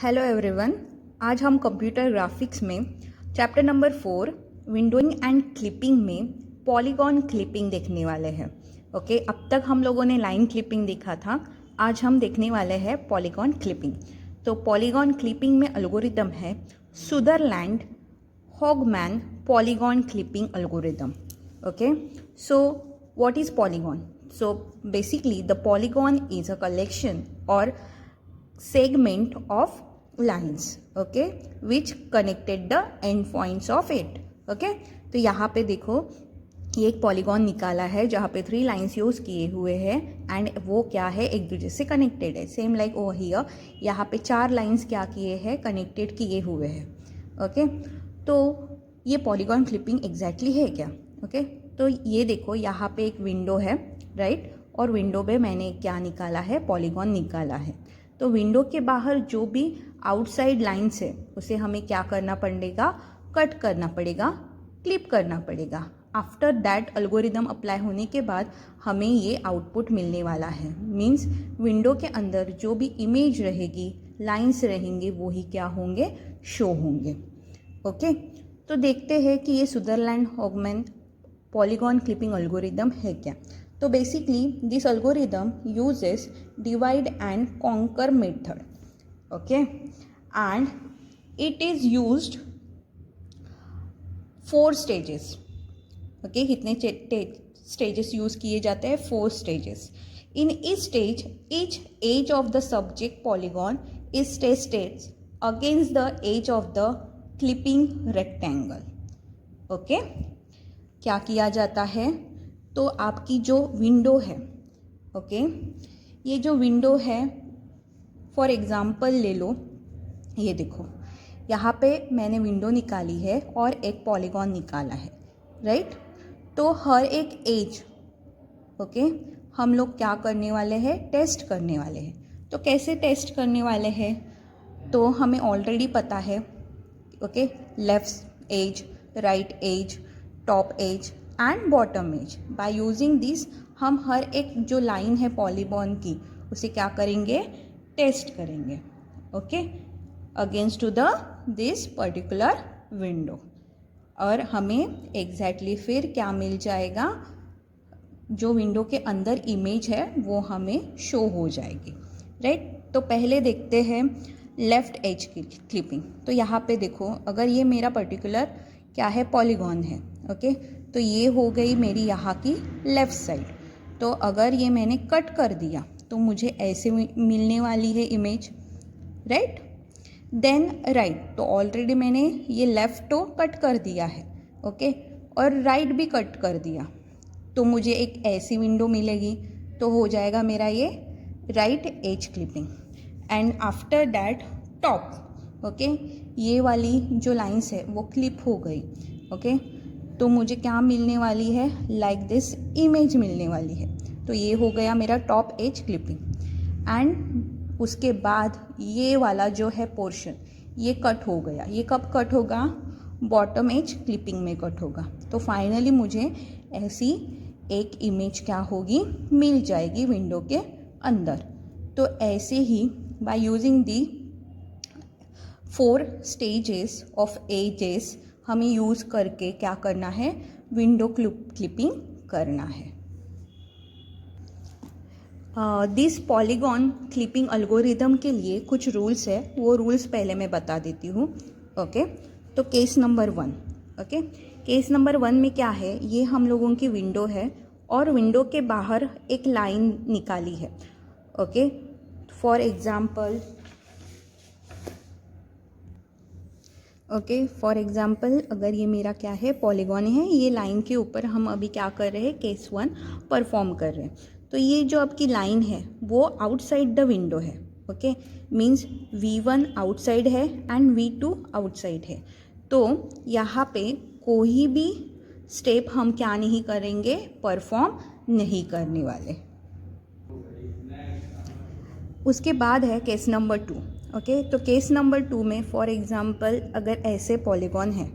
Hello everyone. आज हम computer graphics में chapter number 4 windowing and clipping में पॉलीगॉन क्लिपिंग देखने वाले हैं। ओके, अब तक हम लोगों ने लाइन क्लिपिंग देखा था, आज हम देखने वाले हैं पॉलीगॉन क्लिपिंग। तो पॉलीगॉन क्लिपिंग में एल्गोरिदम है Sutherland Hodgman polygon clipping algorithm. Okay, so what is polygon? So basically the polygon is a collection or segment of lines, okay, which connected the end points of it. Okay, तो यहाँ पे देखो ये एक polygon निकाला है जहाँ पे 3 लाइन्स यूज़ किए हुए हैं एंड वो क्या है, एक दूसरे से कनेक्टेड है। सेम लाइक ओवर हियर, यहाँ पे 4 लाइन्स क्या किए हैं, कनेक्टेड किए हुए हैं। ओके, तो ये पॉलीगॉन क्लिपिंग एग्जैक्टली है क्या? ओके, तो ये देखो यहाँ पे एक विंडो है, राइट, और विंडो पे मैंने क्या निकाला है, पॉलीगॉन निकाला है। तो विंडो के बाहर जो भी आउटसाइड लाइन्स है उसे हमें क्या करना पड़ेगा, कट करना पड़ेगा, क्लिप करना पड़ेगा। आफ्टर दैट एल्गोरिदम अप्लाई होने के बाद हमें ये आउटपुट मिलने वाला है। मीन्स विंडो के अंदर जो भी इमेज रहेगी, लाइन्स रहेंगे, वो ही क्या होंगे, शो होंगे। ओके, तो देखते हैं कि ये Sutherland Hodgman polygon clipping algorithm है क्या। तो basically this algorithm uses divide and conquer method, okay, and it is used 4 stages. Okay, कितने स्टेजेस यूज़ किए जाते हैं, 4 stages. In each stage each edge of the subject polygon is tested against the edge of the clipping rectangle. Okay, क्या किया जाता है, तो आपकी जो विंडो है, ओके, ये जो विंडो है, फॉर एग्जांपल ले लो, ये देखो यहाँ पे मैंने विंडो निकाली है और एक पॉलीगॉन निकाला है, राइट। तो हर एक एज, ओके, हम लोग क्या करने वाले हैं, टेस्ट करने वाले हैं। तो कैसे टेस्ट करने वाले हैं, तो हमें ऑलरेडी पता है, okay, left edge, right edge, top edge and bottom edge. By using this हम हर एक जो लाइन है पॉलीगॉन की उसे क्या करेंगे, टेस्ट करेंगे, okay, against to the this particular window. और हमें एग्जैक्टली फिर क्या मिल जाएगा, जो विंडो के अंदर इमेज है वो हमें शो हो जाएगी, राइट। तो पहले देखते हैं लेफ़्ट एज की क्लिपिंग। तो यहाँ पे देखो, अगर ये मेरा पर्टिकुलर क्या है, पॉलीगॉन है, ओके, तो ये हो गई मेरी यहाँ की लेफ़्ट साइड। तो अगर ये मैंने कट कर दिया तो मुझे ऐसे मिलने वाली है इमेज, राइट। देन राइट, तो ऑलरेडी मैंने ये लेफ़्ट तो कट कर दिया है, ओके, और राइट भी कट कर दिया, तो मुझे एक ऐसी विंडो मिलेगी। तो हो जाएगा मेरा ये right edge clipping. And after that top, okay, ये वाली जो लाइन्स है वो क्लिप हो गई, ओके, तो मुझे क्या मिलने वाली है, लाइक दिस इमेज मिलने वाली है। तो ये हो गया मेरा टॉप एज क्लिपिंग। एंड उसके बाद ये वाला जो है पोर्शन, ये कट हो गया। ये कब कट होगा, बॉटम एज क्लिपिंग में कट होगा। तो फाइनली मुझे ऐसी एक इमेज क्या होगी, मिल जाएगी विंडो के अंदर। तो ऐसे ही by using the 4 stages of edges हमें यूज़ करके क्या करना है, विंडो क्लिपिंग करना है। दिस पॉलीगॉन क्लिपिंग एल्गोरिदम के लिए कुछ रूल्स है, वो रूल्स पहले मैं बता देती हूँ। ओके, तो case number 1, okay, case number 1 में क्या है, ये हम लोगों की विंडो है और विंडो के बाहर एक लाइन निकाली है, okay. For example, okay, for example अगर ये मेरा क्या है, पॉलीगॉन है, ये लाइन के ऊपर हम अभी क्या कर रहे हैं, केस 1 परफॉर्म कर रहे हैं। तो ये जो आपकी लाइन है वो आउटसाइड द विंडो है, ओके, मीन्स V1 आउटसाइड है एंड V2 आउटसाइड है। तो यहाँ पे कोई भी स्टेप हम क्या नहीं करेंगे, परफॉर्म नहीं करने वाले। उसके बाद है केस नंबर 2, ओके। तो केस नंबर 2 में फॉर एग्जांपल अगर ऐसे पॉलीगॉन है,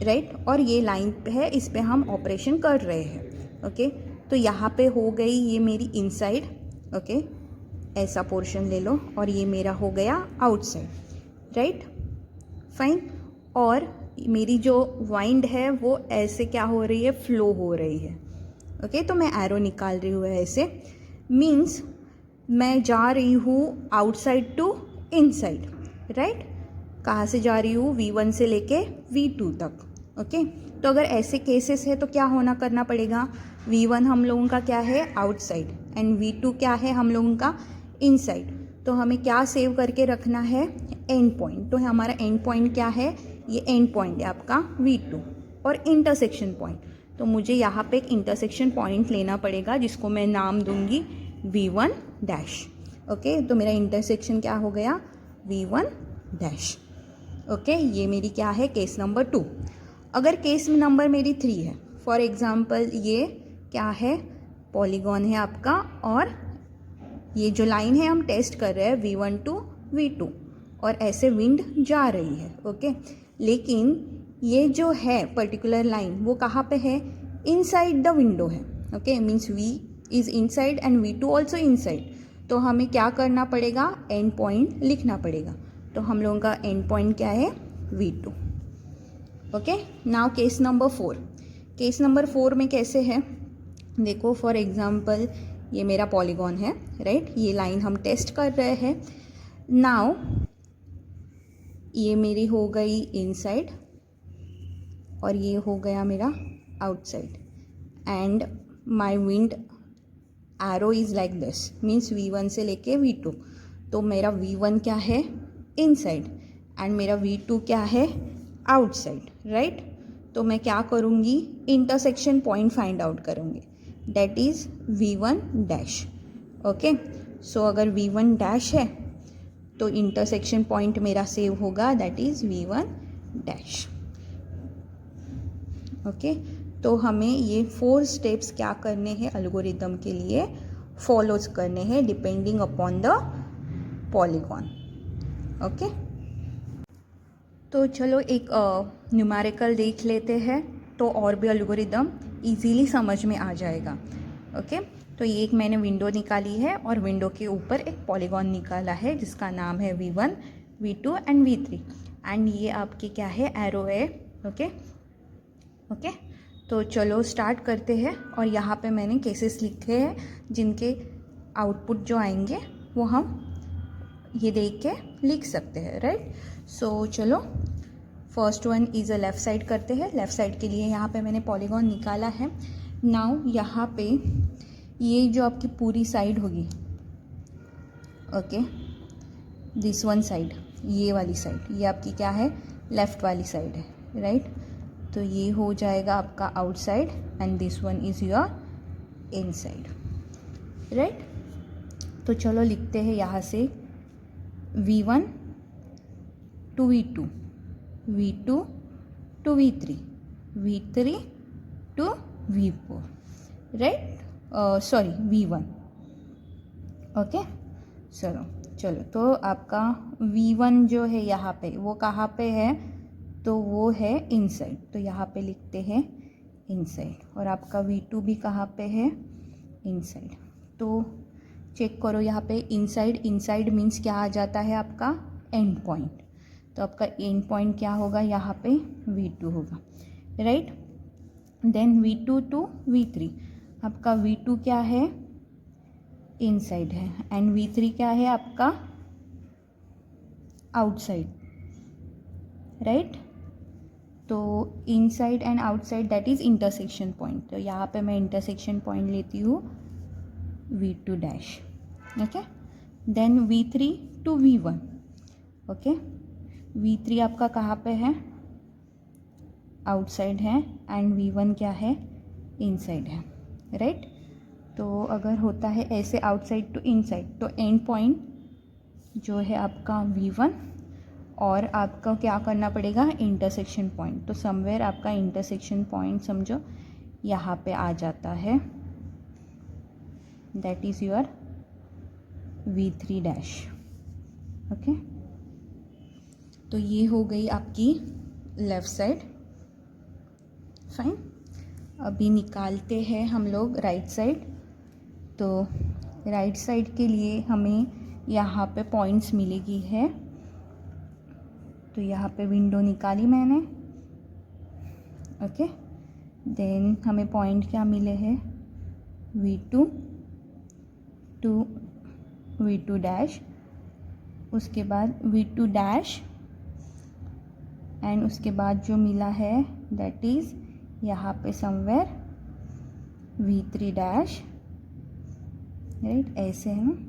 राइट, और ये लाइन पे है, इस पे हम ऑपरेशन कर रहे हैं, ओके। तो यहाँ पे हो गई ये मेरी इनसाइड, ओके, ऐसा पोर्शन ले लो और ये मेरा हो गया आउटसाइड, राइट, फाइन। और मेरी जो वाइंड है वो ऐसे क्या हो रही है, फ्लो हो रही है, ओके। तो मैं एरो निकाल रही हूँ ऐसे, मीन्स मैं जा रही हूँ आउटसाइड टू इनसाइड, राइट। कहाँ से जा रही हूँ, V1 से लेके V2 तक, ओके। तो अगर ऐसे केसेस है तो क्या होना करना पड़ेगा, V1 हम लोगों का क्या है, आउटसाइड, एंड V2 क्या है हम लोगों का, इनसाइड। तो हमें क्या सेव करके रखना है, एंड पॉइंट। तो हमारा एंड पॉइंट क्या है, ये एंड पॉइंट है आपका V2 और इंटरसेक्शन पॉइंट। तो मुझे यहाँ पे एक इंटरसेक्शन पॉइंट लेना पड़ेगा जिसको मैं नाम दूंगी V1 डैश, ओके। तो मेरा इंटरसेक्शन क्या हो गया, V1 डैश, ओके। ये मेरी क्या है, केस नंबर 2। अगर केस नंबर मेरी 3 है, फॉर एग्जांपल ये क्या है, पॉलीगॉन है आपका, और ये जो लाइन है हम टेस्ट कर रहे हैं V1 टू V2, और ऐसे विंड जा रही है, ओके। लेकिन ये जो है पर्टिकुलर लाइन वो कहाँ पे है, इनसाइड द विंडो है, okay. Means V is inside and V2 also inside. तो हमें क्या करना पड़ेगा, एंड पॉइंट लिखना पड़ेगा। तो हम लोगों का एंड पॉइंट क्या है, V2, okay. Now case number 4। Case number 4 में कैसे है, देखो फॉर एग्जांपल ये मेरा पॉलीगॉन है, राइट। ये लाइन हम टेस्ट कर रहे हैं। नाउ ये मेरी हो गई इनसाइड और ये हो गया मेरा outside, and my wind arrow is like this, means V1 से लेके V2। तो मेरा V1 क्या है, इनसाइड, एंड मेरा V2 क्या है, आउटसाइड, राइट। तो मैं क्या करूँगी, इंटरसेक्शन पॉइंट फाइंड आउट करूँगी, that is V1 dash, okay. So अगर V1 डैश है तो इंटरसेक्शन पॉइंट मेरा सेव होगा, that is V1 dash, okay. तो हमें ये 4 स्टेप्स क्या करने हैं, एल्गोरिदम के लिए फॉलोज करने हैं depending upon the polygon, okay. तो चलो एक न्यूमेरिकल देख लेते हैं, तो और भी एल्गोरिदम इजीली समझ में आ जाएगा, ओके। तो ये एक मैंने विंडो निकाली है और विंडो के ऊपर एक पॉलीगॉन निकाला है जिसका नाम है V1, V2 and V3, and ये आपके क्या है, एरो है, ओके, ओके। तो चलो स्टार्ट करते हैं। और यहाँ पे मैंने केसेस लिखे हैं जिनके आउटपुट जो आएंगे वो हम ये देख के लिख सकते हैं, राइट। सो चलो first one is a left side करते हैं। लेफ़्ट साइड के लिए यहाँ पे मैंने पॉलीगॉन निकाला है। नाउ यहाँ पे ये जो आपकी पूरी साइड होगी, ओके, दिस वन साइड, ये वाली साइड, ये आपकी क्या है, लेफ़्ट वाली साइड है, राइट। तो ये हो जाएगा आपका outside and this one is your inside, right. तो चलो लिखते हैं यहाँ से V1 to V2, V2 to V3, V3 to V4, right, sorry V1, okay. चलो तो आपका V1 जो है यहाँ पे वो कहाँ पे है, तो वो है इनसाइड, तो यहाँ पे लिखते हैं इनसाइड, और आपका V2 भी कहाँ पे है, इनसाइड। तो चेक करो यहाँ पे इनसाइड मीन्स क्या आ जाता है आपका, एंड पॉइंट। तो आपका एंड पॉइंट क्या होगा, यहाँ पे V2 होगा, right. Then V2 to V3, आपका V2 क्या है, इनसाइड है, एंड V3 क्या है आपका, आउटसाइड, राइट। तो inside and outside that is intersection point. तो यहाँ पे मैं इंटरसेक्शन पॉइंट लेती हूँ V2 dash, okay. Then V3 to V1, okay. V3 आपका कहाँ पे है, आउटसाइड है, एंड V1 क्या है, इनसाइड है, राइट। तो अगर होता है ऐसे आउटसाइड टू इनसाइड, तो एंड पॉइंट जो है आपका V1, और आपका क्या करना पड़ेगा, इंटरसेक्शन पॉइंट। तो समवेयर आपका इंटरसेक्शन पॉइंट समझो यहाँ पे आ जाता है, that is your V3 dash, okay. तो ये हो गई आपकी लेफ़्ट साइड, फाइन। अभी निकालते हैं हम लोग राइट साइड। तो राइट साइड के लिए हमें यहाँ पे पॉइंट्स मिलेगी है, तो यहाँ पे विंडो निकाली मैंने। ओके, देन हमें पॉइंट क्या मिले हैं, V2 टू V2 डैश, उसके बाद V2 डैश, एंड उसके बाद जो मिला है दैट इज़ यहाँ पे समवेयर V3 डैश, राइट, ऐसे है ना।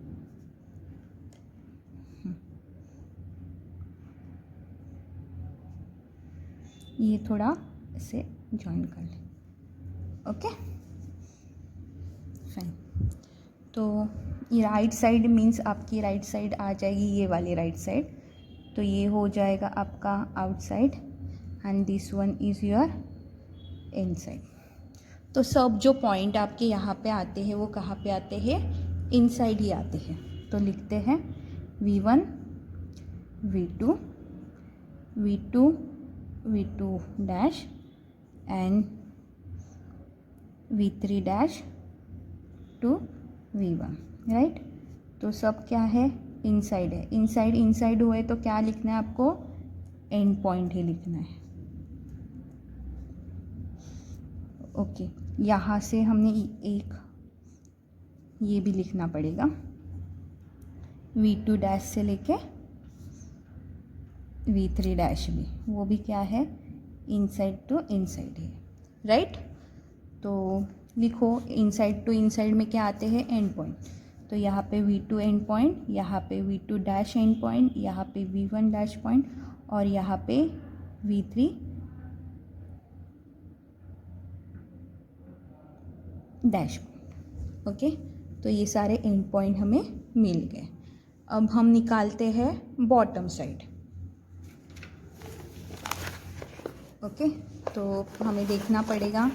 ये थोड़ा इसे ज्वाइन कर लें। Okay fine. तो ये राइट साइड मीन्स आपकी राइट साइड आ जाएगी, ये वाली राइट साइड, तो ये हो जाएगा आपका outside and this one is your inside. तो सब जो पॉइंट आपके यहाँ पे आते हैं वो कहाँ पे आते हैं, इनसाइड ही आते हैं। तो लिखते हैं V1 V2 V2 V2 dash and V3 dash to V1, right. तो सब क्या है, इनसाइड है। इनसाइड इनसाइड हुए तो क्या लिखना है आपको, एंड पॉइंट ही लिखना है। ओके, यहाँ से हमने एक ये भी लिखना पड़ेगा, V2 डैश से लेके V3 डैश भी, वो भी क्या है, इनसाइड टू इनसाइड है, राइट। तो लिखो इनसाइड टू इनसाइड में क्या आते हैं, एंड पॉइंट। तो यहाँ पे V2 एंड पॉइंट, यहाँ पे V2 डैश एंड पॉइंट, यहाँ पे V1 डैश पॉइंट, और यहाँ पे V3 डैश पॉइंट। ओके, तो ये सारे एंड पॉइंट हमें मिल गए। अब हम निकालते हैं बॉटम साइड। ओके, तो हमें देखना पड़ेगा,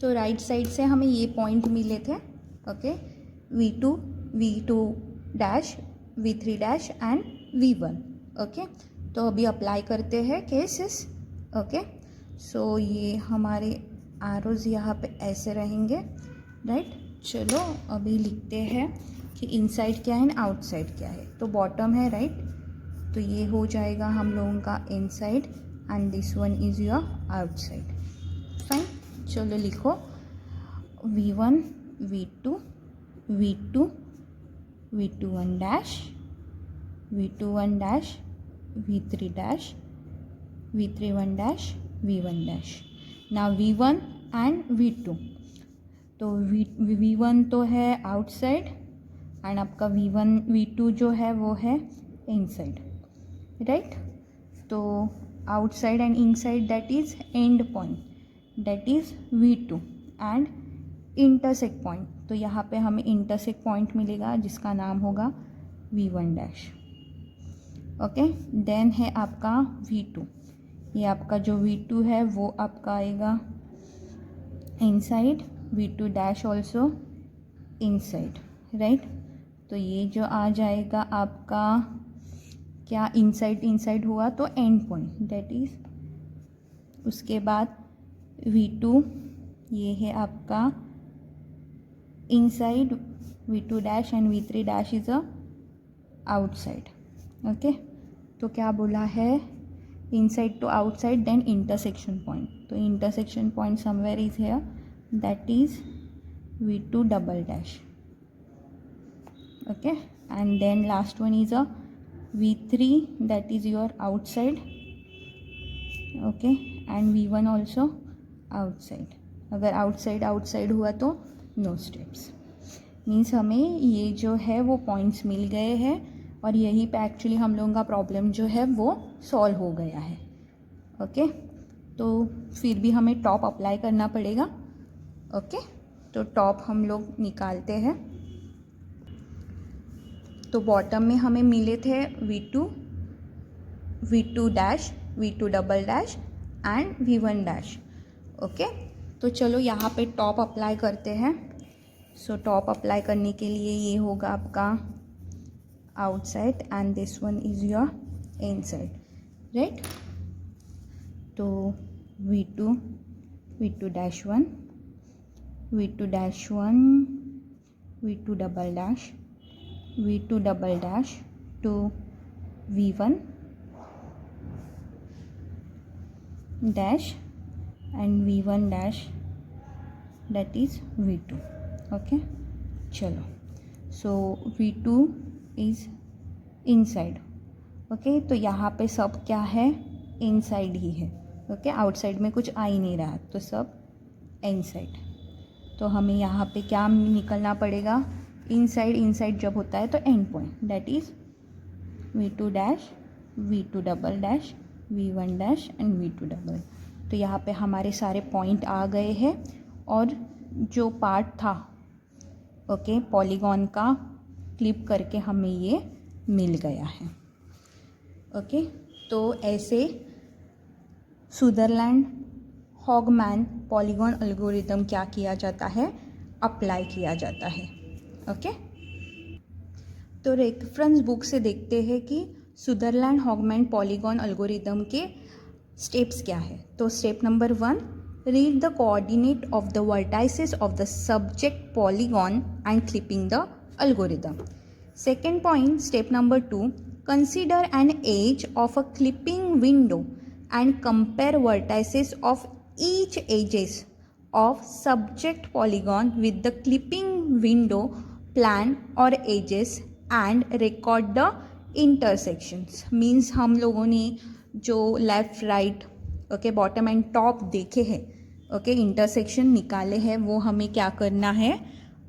तो राइट साइड से हमें ये पॉइंट मिले थे। Okay, V2 dash, V3 dash and V1। Okay, तो अभी अप्लाई करते हैं केसेस। ओके, सो ये हमारे एरोज यहाँ पे ऐसे रहेंगे, राइट। चलो अभी लिखते हैं कि इनसाइड क्या है एंड आउटसाइड क्या है। तो बॉटम है, राइट, तो ये हो जाएगा हम लोगों का inside and this one is your outside. Fine, चलो लिखो V1 V2 V2 V21 dash, V21 dash, V3 dash, V31 dash, V1 dash. Now V1 and V2, तो V1 तो है आउटसाइड एंड आपका V2 जो है वो है इनसाइड, राइट। तो outside and inside that is and point, that is V2 and intersect point, तो यहाँ पे हमें इंटरसेक्ट पॉइंट मिलेगा जिसका नाम होगा V1 डैश। ओके, देन है आपका V2, ये आपका जो V2 है वो आपका आएगा inside, V2 dash also inside, right. तो ये जो आ जाएगा आपका क्या, इनसाइड इनसाइड हुआ तो एंड पॉइंट, दैट इज। उसके बाद V2 ये है आपका inside, V2 dash and V3 dash is a outside. Okay, तो क्या बोला है, inside to outside then intersection point, तो intersection point somewhere is here, that is V2 double dash. Okay, and then last one is a V3 that is your outside, okay, and V1 also outside। अगर outside हुआ तो no steps, means हमें ये जो है वो points मिल गए हैं और यहीं पे एक्चुअली हम लोगों का प्रॉब्लम जो है वो सॉल्व हो गया है। ओके, तो फिर भी हमें टॉप अप्लाई करना पड़ेगा। ओके, तो टॉप हम लोग निकालते हैं। तो बॉटम में हमें मिले थे V2 dash, V2 double dash and V1 dash. Okay, तो चलो यहाँ पे टॉप अप्लाई करते हैं। सो टॉप अप्लाई करने के लिए ये होगा आपका outside and this one is your inside, right. तो V2 dash 1 v2 dash 1, v2 double dash, v2 double dash to v1 dash and v1 dash, that is v2. okay, चलो, so v2 is inside. Okay तो यहाँ पे सब क्या है, inside he है. Okay outside में कुछ आ ही नहीं रहा, तो सब इनसाइड. तो हमें यहाँ पे क्या निकलना पड़ेगा, इनसाइड. इनसाइड जब होता है तो and point, that is v2 dash, v2 double dash, v1 dash and v2 double. तो यहाँ पे हमारे सारे पॉइंट आ गए हैं और जो पार्ट था ओके पॉलीगॉन का क्लिप करके हमें ये मिल गया है. ओके तो ऐसे सुदरलैंड हॉगमैन पॉलीगॉन एल्गोरिदम क्या किया जाता है, अप्लाई किया जाता है. ओके तो रेफरेंस बुक से देखते हैं कि सुदरलैंड हॉगमैन पॉलीगॉन एल्गोरिदम के स्टेप्स क्या है. तो step number 1, read the coordinate of the vertices of the subject polygon and clipping the algorithm. Second point, step number 2, consider an edge of a clipping window and compare vertices of each edges of subject polygon with the clipping window plan or edges and record the intersections. Means हम लोगों ने जो left right okay bottom and top देखे हैं, okay intersection निकाले हैं, वो हमें क्या करना है,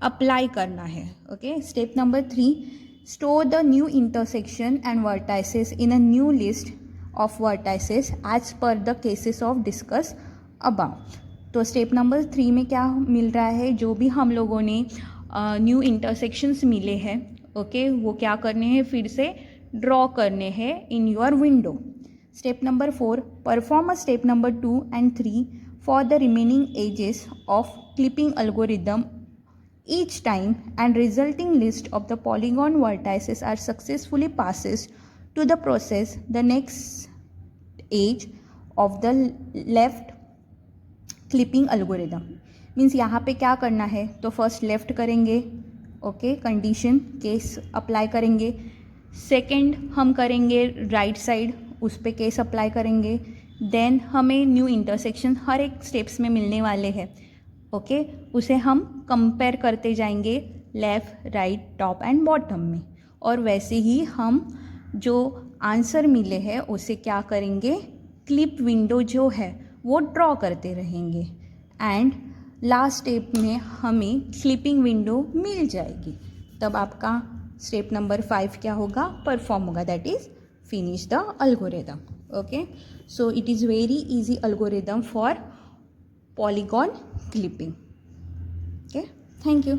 अप्लाई करना है. Okay step number 3, store the new intersection and vertices in a new list of vertices as per the cases of discuss above. तो स्टेप नंबर 3 में क्या मिल रहा है, जो भी हम लोगों ने न्यू इंटरसेक्शंस मिले हैं ओके वो क्या करने हैं, फिर से ड्रॉ करने हैं in your window. Step number 4, perform a step number 2 and 3 for the remaining edges of clipping algorithm each time and resulting list of the polygon vertices are successfully passes to the process the next edge of the left clipping algorithm. Means यहाँ पे क्या करना है, तो first left करेंगे okay condition case apply करेंगे. Second हम करेंगे राइट साइड, उस पे केस अप्लाई करेंगे. देन हमें न्यू इंटरसेक्शन हर एक स्टेप्स में मिलने वाले हैं ओके उसे हम कंपेयर करते जाएंगे left right top and bottom में. और वैसे ही हम जो आंसर मिले हैं उसे क्या करेंगे, क्लिप विंडो जो है वो ड्रॉ करते रहेंगे एंड लास्ट स्टेप में हमें क्लिपिंग विंडो मिल जाएगी. तब आपका स्टेप नंबर 5 क्या होगा, परफॉर्म होगा, that is finish the algorithm. Okay so it is very easy algorithm for polygon clipping. Okay, thank you.